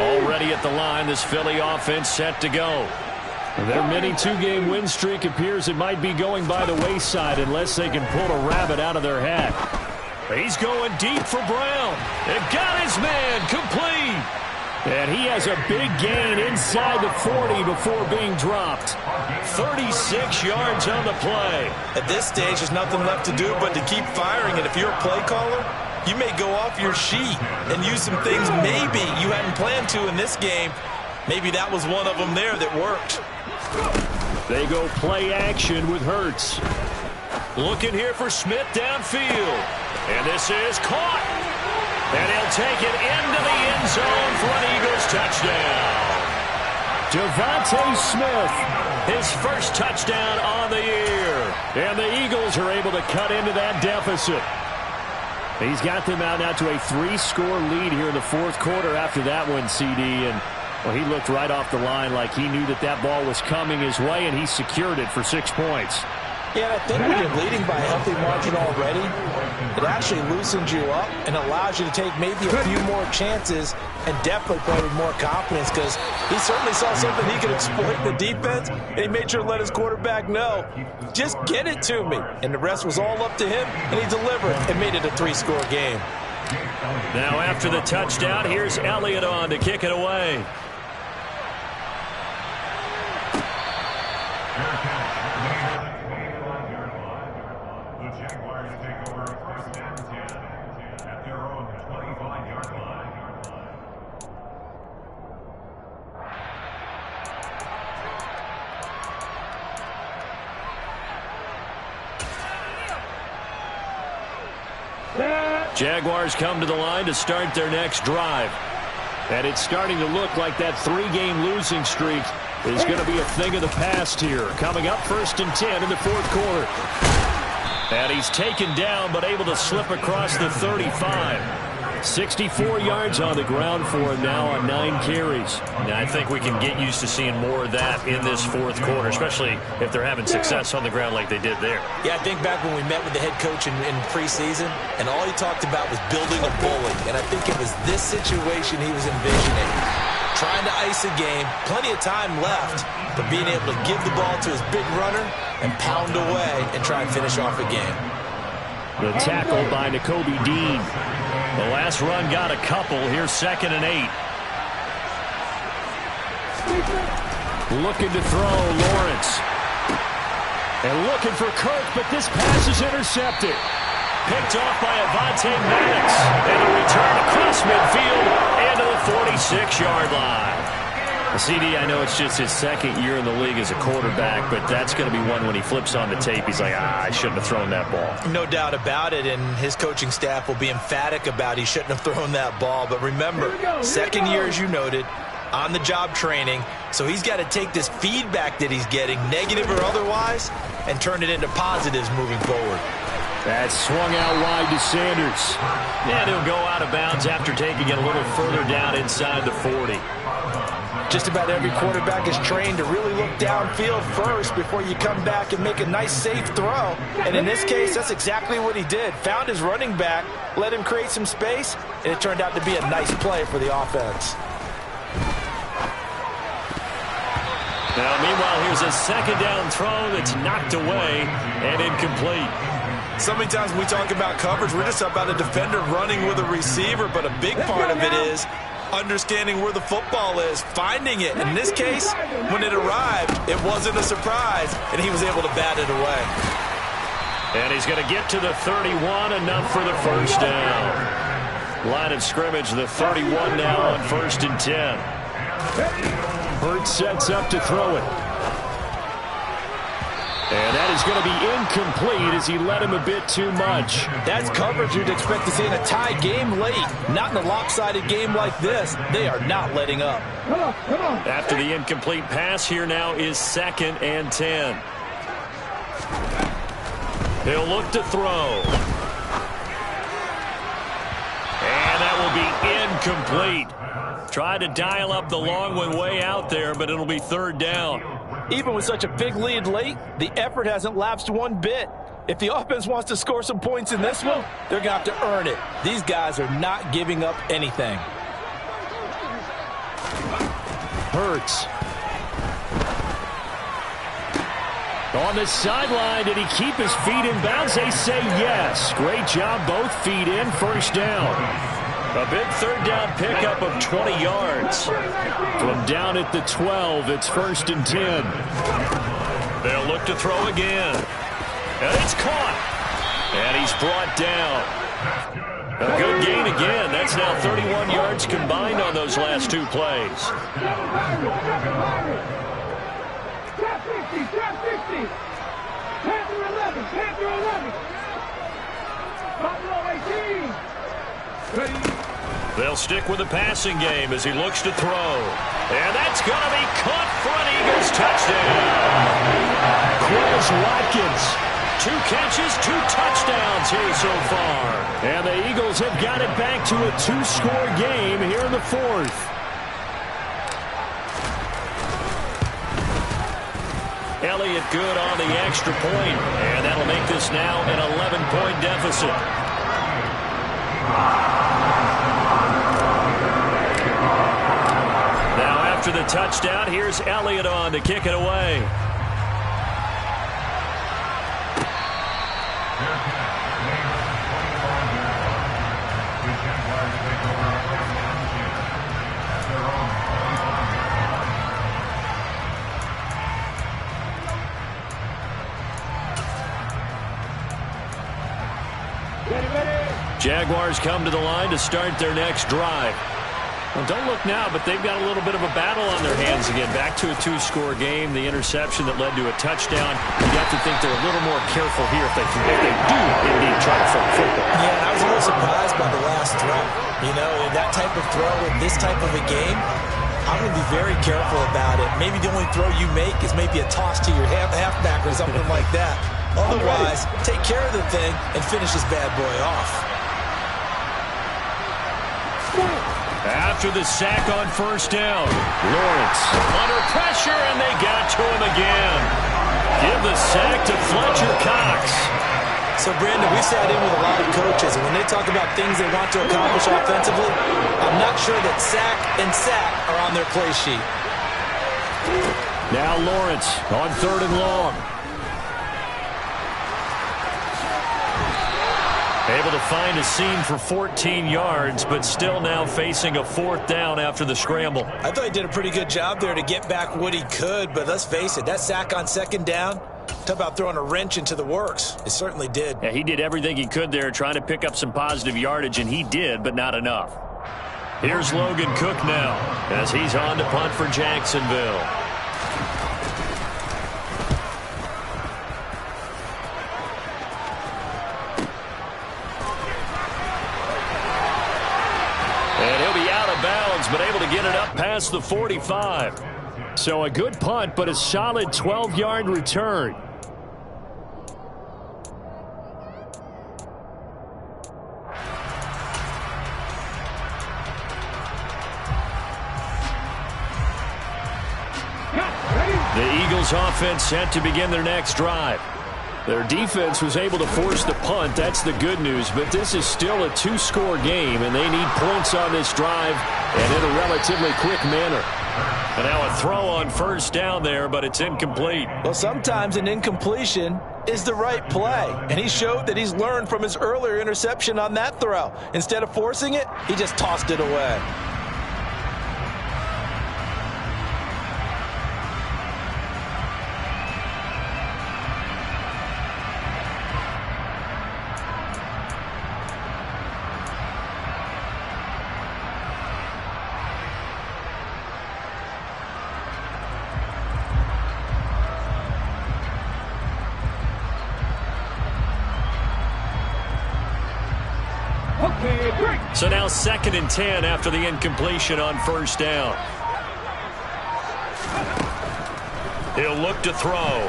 Already at the line, this Philly offense set to go. Their mini 2-game win streak appears it might be going by the wayside unless they can pull a rabbit out of their hat. He's going deep for Brown. And got his man complete. And he has a big gain inside the 40 before being dropped. 36 yards on the play. At this stage, there's nothing left to do but to keep firing. And if you're a play caller, you may go off your sheet and use some things maybe you hadn't planned to in this game. Maybe that was one of them there that worked. They go play action with Hurts. Looking here for Smith downfield. And this is caught. And he'll take it into the end zone for an Eagles touchdown. Devontae Smith, his first touchdown on the year. And the Eagles are able to cut into that deficit. He's got them out now to a 3-score lead here in the fourth quarter after that one, CD. And well, he looked right off the line like he knew that that ball was coming his way, and he secured it for 6 points. Yeah, I think when you're leading by a healthy margin already, it actually loosens you up and allows you to take maybe a few more chances and definitely play with more confidence, because he certainly saw something he could exploit in the defense, and he made sure to let his quarterback know, just get it to me. And the rest was all up to him, and he delivered and made it a 3-score game. Now after the touchdown, here's Elliott on to kick it away. Jaguars come to the line to start their next drive. And it's starting to look like that 3-game losing streak is going to be a thing of the past here. Coming up 1st and 10 in the fourth quarter. And he's taken down but able to slip across the 35. 64 yards on the ground for him now on 9 carries. Now, I think we can get used to seeing more of that in this fourth quarter, especially if they're having success on the ground like they did there. Yeah, I think back when we met with the head coach in preseason, and all he talked about was building a bully. And I think it was this situation he was envisioning. Trying to ice a game, plenty of time left, but being able to give the ball to his big runner and pound away and try and finish off a game. The tackle by Nakobe Dean. The last run got a couple. Here's 2nd and 8. Looking to throw, Lawrence. And looking for Kirk, but this pass is intercepted. Picked off by Avonte Maddox. And a return across midfield and to the 46-yard line. CD, I know it's just his 2nd year in the league as a quarterback, but that's going to be one when he flips on the tape. He's like, I shouldn't have thrown that ball. No doubt about it, and his coaching staff will be emphatic about he shouldn't have thrown that ball. But remember, 2nd year, as you noted, on-the-job training, so he's got to take this feedback that he's getting, negative or otherwise, and turn it into positives moving forward. That swung out wide to Sanders. And he'll go out of bounds after taking it a little further down inside the 40. Just about every quarterback is trained to really look downfield first before you come back and make a nice, safe throw. And in this case, that's exactly what he did. Found his running back, let him create some space, and it turned out to be a nice play for the offense. Now, meanwhile, here's a 2nd down throw that's knocked away and incomplete. So many times when we talk about coverage, we're just about a defender running with a receiver, but a big part of it is understanding where the football is, finding it. In this case, when it arrived, it wasn't a surprise, and he was able to bat it away. And he's going to get to the 31, enough for the first down. Line of scrimmage, the 31 now on 1st and 10. Hurts sets up to throw it. And that is going to be incomplete as he led him a bit too much. That's coverage you'd expect to see in a tie game late. Not in a lopsided game like this. They are not letting up. After the incomplete pass, here now is 2nd and 10. He'll look to throw. And that will be incomplete. Tried to dial up the long one way out there, but it'll be 3rd down. Even with such a big lead late, the effort hasn't lapsed one bit. If the offense wants to score some points in this one, they're going to have to earn it. These guys are not giving up anything. Hurts. On the sideline, did he keep his feet in bounds? They say yes. Great job, both feet in, 1st down. A big 3rd down pickup of 20 yards. From down at the 12, it's 1st and 10. They'll look to throw again. And it's caught. And he's brought down. A good gain again. That's now 31 yards combined on those last 2 plays. Trap 50, trap 50. Panther 11, Panther 11. Buffalo 18. Ready. They'll stick with the passing game as he looks to throw. And that's going to be caught for an Eagles touchdown. Quez Watkins, 2 catches, 2 touchdowns here so far. And the Eagles have got it back to a 2-score game here in the 4th. Elliott good on the extra point, and that'll make this now an 11-point deficit. Now after the touchdown, here's Elliott on to kick it away. Jaguars come to the line to start their next drive. Well, don't look now, but they've got a little bit of a battle on their hands again. Back to a 2-score game. The interception that led to a touchdown. You'd have to think they're a little more careful here if they do indeed try to throw the football. Yeah, and I was a little surprised by the last throw. You know, that type of throw in this type of a game, I'm going to be very careful about it. Maybe the only throw you make is maybe a toss to your halfback or something like that. Otherwise, take care of the thing and finish this bad boy off. After the sack on first down, Lawrence under pressure, and they got to him again. Give the sack to Fletcher Cox. So, Brandon, we sat in with a lot of coaches, and when they talk about things they want to accomplish offensively, I'm not sure that sack and sack are on their play sheet. Now Lawrence on 3rd and long. Able to find a seam for 14 yards, but still now facing a 4th down after the scramble. I thought he did a pretty good job there to get back what he could, but let's face it, that sack on 2nd down, talk about throwing a wrench into the works. It certainly did. Yeah, he did everything he could there, trying to pick up some positive yardage, and he did, but not enough. Here's Logan Cook now, as he's on to punt for Jacksonville. But able to get it up past the 45. So a good punt, but a solid 12-yard return. The Eagles offense set to begin their next drive. Their defense was able to force the punt. That's the good news. But this is still a 2-score game, and they need points on this drive and in a relatively quick manner. And now a throw on first down there, but it's incomplete. Well, sometimes an incompletion is the right play. And he showed that he's learned from his earlier interception on that throw. Instead of forcing it, he just tossed it away. So now 2nd and 10 after the incompletion on first down. He'll look to throw.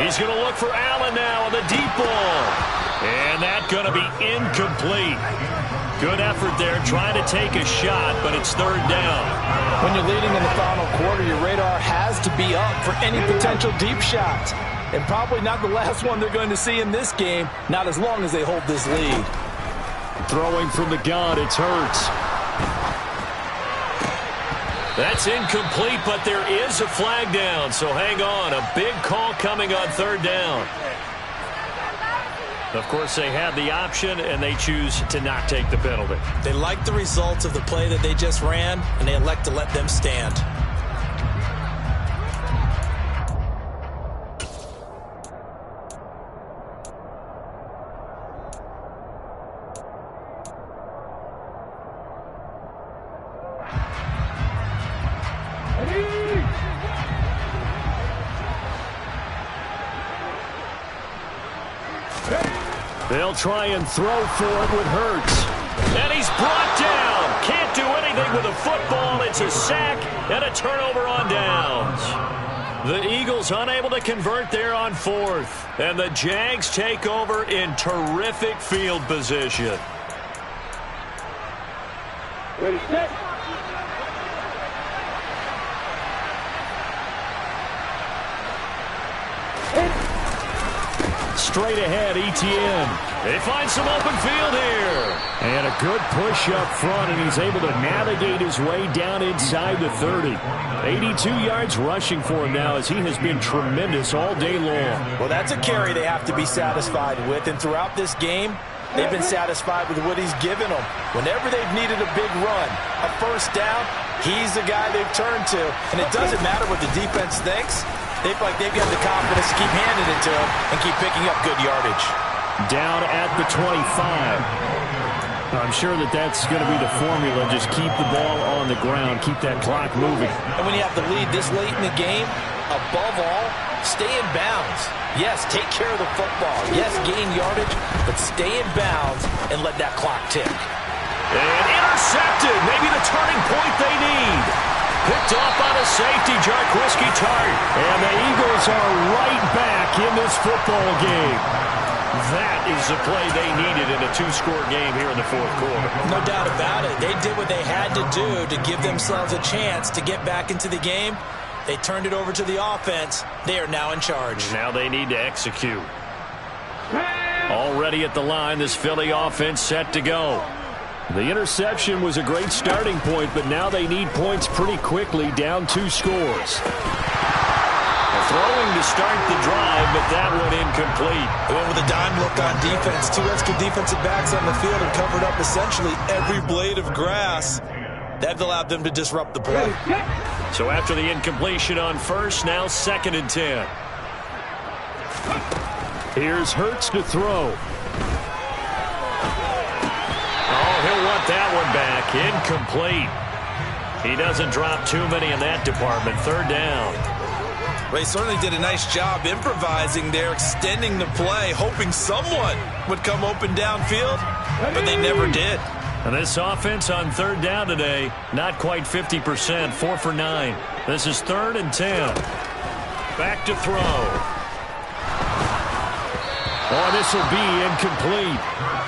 He's going to look for Allen now on the deep ball. And that's going to be incomplete. Good effort there trying to take a shot, but it's 3rd down. When you're leading in the final quarter, your radar has to be up for any potential deep shots. And probably not the last one they're going to see in this game, not as long as they hold this lead. Throwing from the gun, it's Hurts. That's incomplete, but there is a flag down, so hang on. A big call coming on 3rd down. Of course, they have the option, and they choose to not take the penalty. They like the results of the play that they just ran, and they elect to let them stand. They'll try and throw for it with Hurts. And he's brought down. Can't do anything with a football. It's a sack and a turnover on downs. The Eagles unable to convert there on fourth. And the Jags take over in terrific field position. Ready, set. Straight ahead, Etienne. They find some open field here. And a good push up front, and he's able to navigate his way down inside the 30. 82 yards rushing for him now as he has been tremendous all day long. Well, that's a carry they have to be satisfied with, and throughout this game, they've been satisfied with what he's given them. Whenever they've needed a big run, a first down, he's the guy they've turned to. And it doesn't matter what the defense thinks. They feel like they've got the confidence to keep handing it to him and keep picking up good yardage. Down at the 25. I'm sure that's going to be the formula. Just keep the ball on the ground. Keep that clock moving. And when you have the lead this late in the game, above all, stay in bounds. Yes, take care of the football. Yes, gain yardage, but stay in bounds and let that clock tick. And intercepted. Maybe the turning point they need. Picked off by the safety, Jarquiski Tart. And the Eagles are right back in this football game. That is the play they needed in a two-score game here in the fourth quarter. No doubt about it. They did what they had to do to give themselves a chance to get back into the game. They turned it over to the offense. They are now in charge. Now they need to execute. Already at the line, this Philly offense set to go. The interception was a great starting point, but now they need points pretty quickly, down 2 scores. Throwing to start the drive, but that one incomplete. They went with a dime look on defense. 2 extra defensive backs on the field and covered up essentially every blade of grass. That allowed them to disrupt the play. So after the incompletion on first, now 2nd and 10. Here's Hurts to throw. Oh, he'll want that one back. Incomplete. He doesn't drop too many in that department. 3rd down. Well, he certainly did a nice job improvising there, extending the play, hoping someone would come open downfield, but they never did. And this offense on 3rd down today, not quite 50%, 4 for 9. This is 3rd and 10. Back to throw. Oh, this will be incomplete.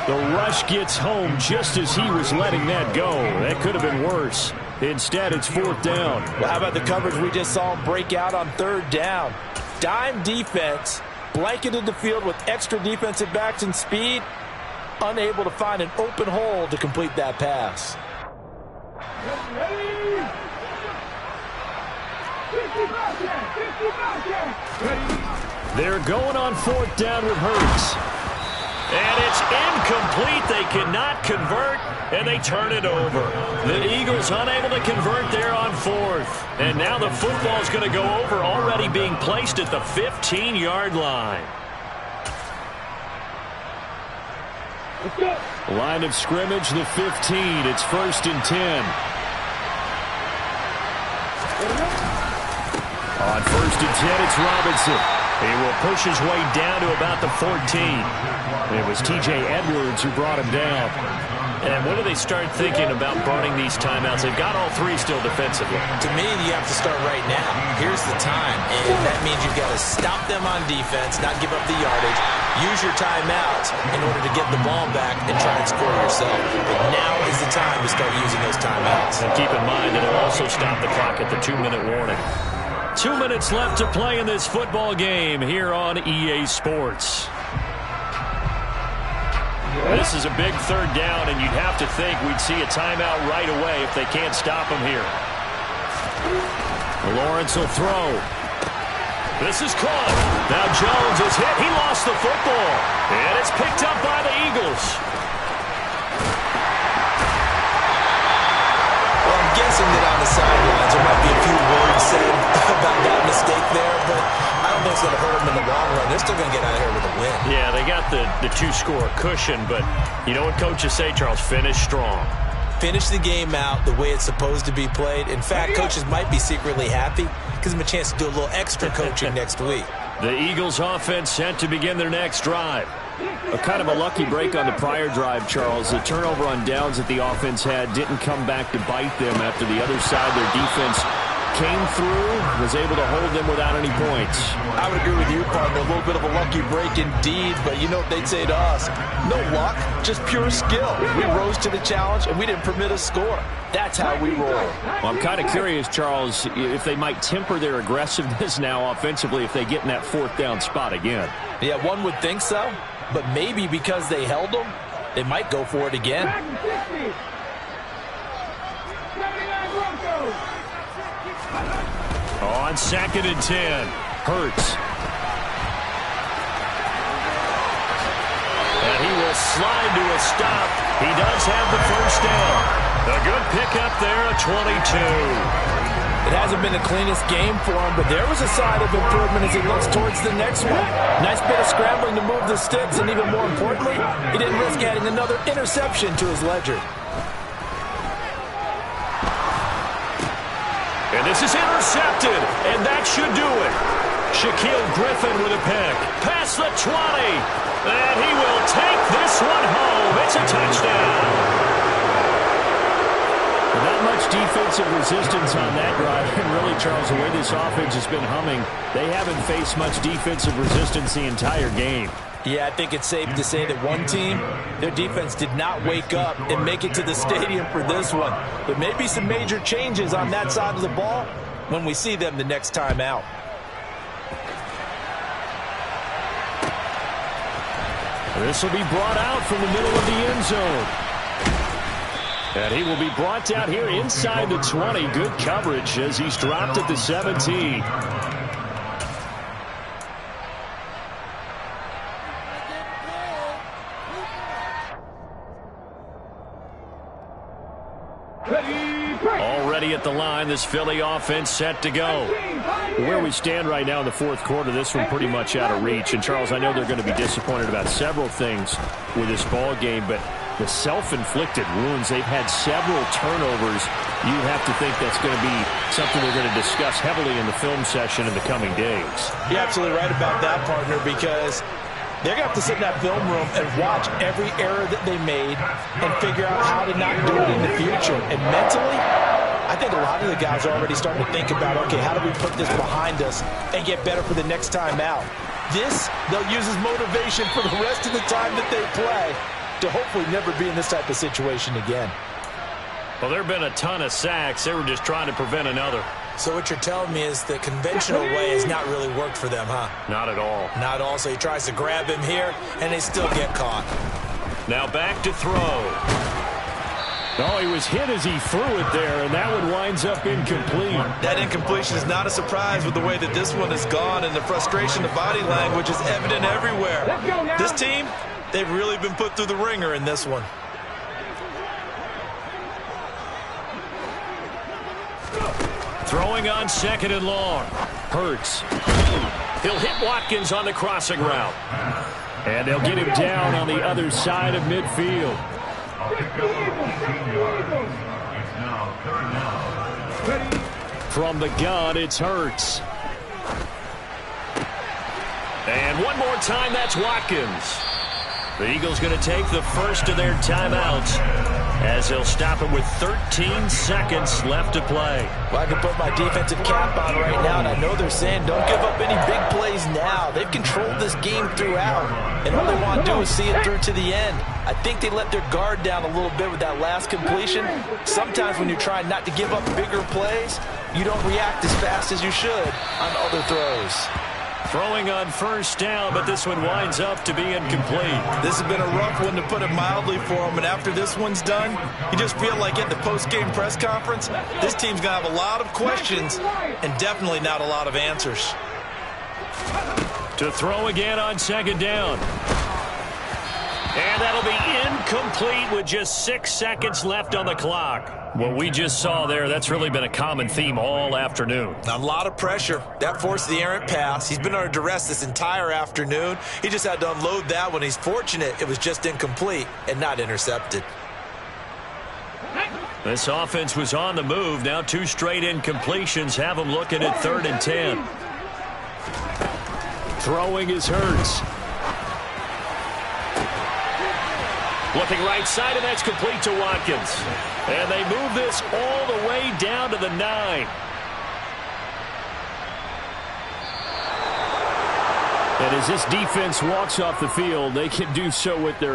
The rush gets home just as he was letting that go. That could have been worse. Instead, it's 4th down. Well, how about the coverage we just saw him break out on 3rd down? Dime defense, blanketed the field with extra defensive backs and speed, unable to find an open hole to complete that pass. They're going on 4th down with Hurts. And it's incomplete. They cannot convert, and they turn it over. The Eagles unable to convert there on 4th. And now the football is going to go over, already being placed at the 15-yard line. Line of scrimmage, the 15. It's 1st and 10. On 1st and 10, it's Robinson. He will push his way down to about the 14. It was T.J. Edwards who brought him down. And when do they start thinking about burning these timeouts? They've got all 3 still defensively. To me, you have to start right now. Here's the time. And that means you've got to stop them on defense, not give up the yardage. Use your timeouts in order to get the ball back and try and score yourself. But now is the time to start using those timeouts. And keep in mind that it'll also stop the clock at the 2-minute warning. 2 minutes left to play in this football game here on EA Sports. This is a big 3rd down, and you'd have to think we'd see a timeout right away if they can't stop him here. Lawrence will throw. This is caught. Now Jones is hit. He lost the football, and it's picked up by the Eagles. Well, I'm guessing that on the sidelines there might be a few words said about that mistake there, but I don't think it's going to hurt them in the long run. They're still going to get out of here with a win. Yeah, they got the 2-score cushion, but you know what coaches say, Charles? Finish strong. Finish the game out the way it's supposed to be played. In fact, coaches might be secretly happy. Gives them a chance to do a little extra coaching next week. The Eagles offense set to begin their next drive. A kind of a lucky break on the prior drive, Charles. The turnover on downs that the offense had didn't come back to bite them after the other side. Their defense came through, was able to hold them without any points. I would agree with you, partner. A little bit of a lucky break indeed, but you know what they'd say to us? No luck, just pure skill. We rose to the challenge, and we didn't permit a score. That's how we roll. Well, I'm kind of curious, Charles, if they might temper their aggressiveness now offensively if they get in that fourth down spot again. Yeah, one would think so, but maybe because they held them, they might go for it again. On 2nd and 10, Hurts. And he will slide to a stop. He does have the first down. A good pickup there, a 22. It hasn't been the cleanest game for him, but there was a sign of improvement as he looks towards the next one. Nice bit of scrambling to move the sticks, and even more importantly, he didn't risk adding another interception to his ledger. And this is intercepted, and that should do it. Shaquille Griffin with a pick. Past the 20, and he will take this one home. It's a touchdown. Not much defensive resistance on that drive. And really, Charles, the way this offense has been humming, they haven't faced much defensive resistance the entire game. Yeah, I think it's safe to say that one team, their defense did not wake up and make it to the stadium for this one. There may be some major changes on that side of the ball when we see them the next time out. This will be brought out from the middle of the end zone. And he will be brought out here inside the 20. Good coverage as he's dropped at the 17. Already at the line, this Philly offense set to go. Where we stand right now in the fourth quarter, this one pretty much out of reach. And, Charles, I know they're going to be disappointed about several things with this ball game, but the self-inflicted wounds, they've had several turnovers. You have to think that's going to be something they're going to discuss heavily in the film session in the coming days. You're absolutely right about that, partner, because they're going to have to sit in that film room and watch every error that they made and figure out how to not do it in the future. And mentally, I think a lot of the guys are already starting to think about, okay, how do we put this behind us and get better for the next time out? This, they'll use as motivation for the rest of the time that they play to hopefully never be in this type of situation again. Well, there have been a ton of sacks. They were just trying to prevent another. So what you're telling me is the conventional way has not really worked for them, huh? Not at all. Not at all. So he tries to grab him here, and they still get caught. Now back to throw. Oh, he was hit as he threw it there, and that one winds up incomplete. That incompletion is not a surprise with the way that this one has gone, and the frustration, the body language is evident everywhere. This team, they've really been put through the ringer in this one. Throwing on 2nd and long. Hurts. He'll hit Watkins on the crossing route. And they'll get him down on the other side of midfield. From the gun, it's Hurts. And one more time, that's Watkins. The Eagles going to take the first of their timeouts as they'll stop him with 13 seconds left to play. Well, I can put my defensive cap on right now, and I know they're saying don't give up any big plays now. They've controlled this game throughout, and all they want to do is see it through to the end. I think they let their guard down a little bit with that last completion. Sometimes when you're trying not to give up bigger plays, you don't react as fast as you should on other throws. Throwing on first down, but this one winds up to be incomplete. This has been a rough one, to put it mildly, for him. And after this one's done, you just feel like at the post-game press conference, this team's going to have a lot of questions and definitely not a lot of answers. To throw again on 2nd down. And that'll be incomplete with just 6 seconds left on the clock. What we just saw there, that's really been a common theme all afternoon. A lot of pressure. That forced the errant pass. He's been under duress this entire afternoon. He just had to unload that one. He's fortunate it was just incomplete and not intercepted. This offense was on the move. Now 2 straight incompletions have them looking at 3rd and 10. Throwing is Hurts. Looking right side, and that's complete to Watkins. And they move this all the way down to the 9. And as this defense walks off the field, they can do so with their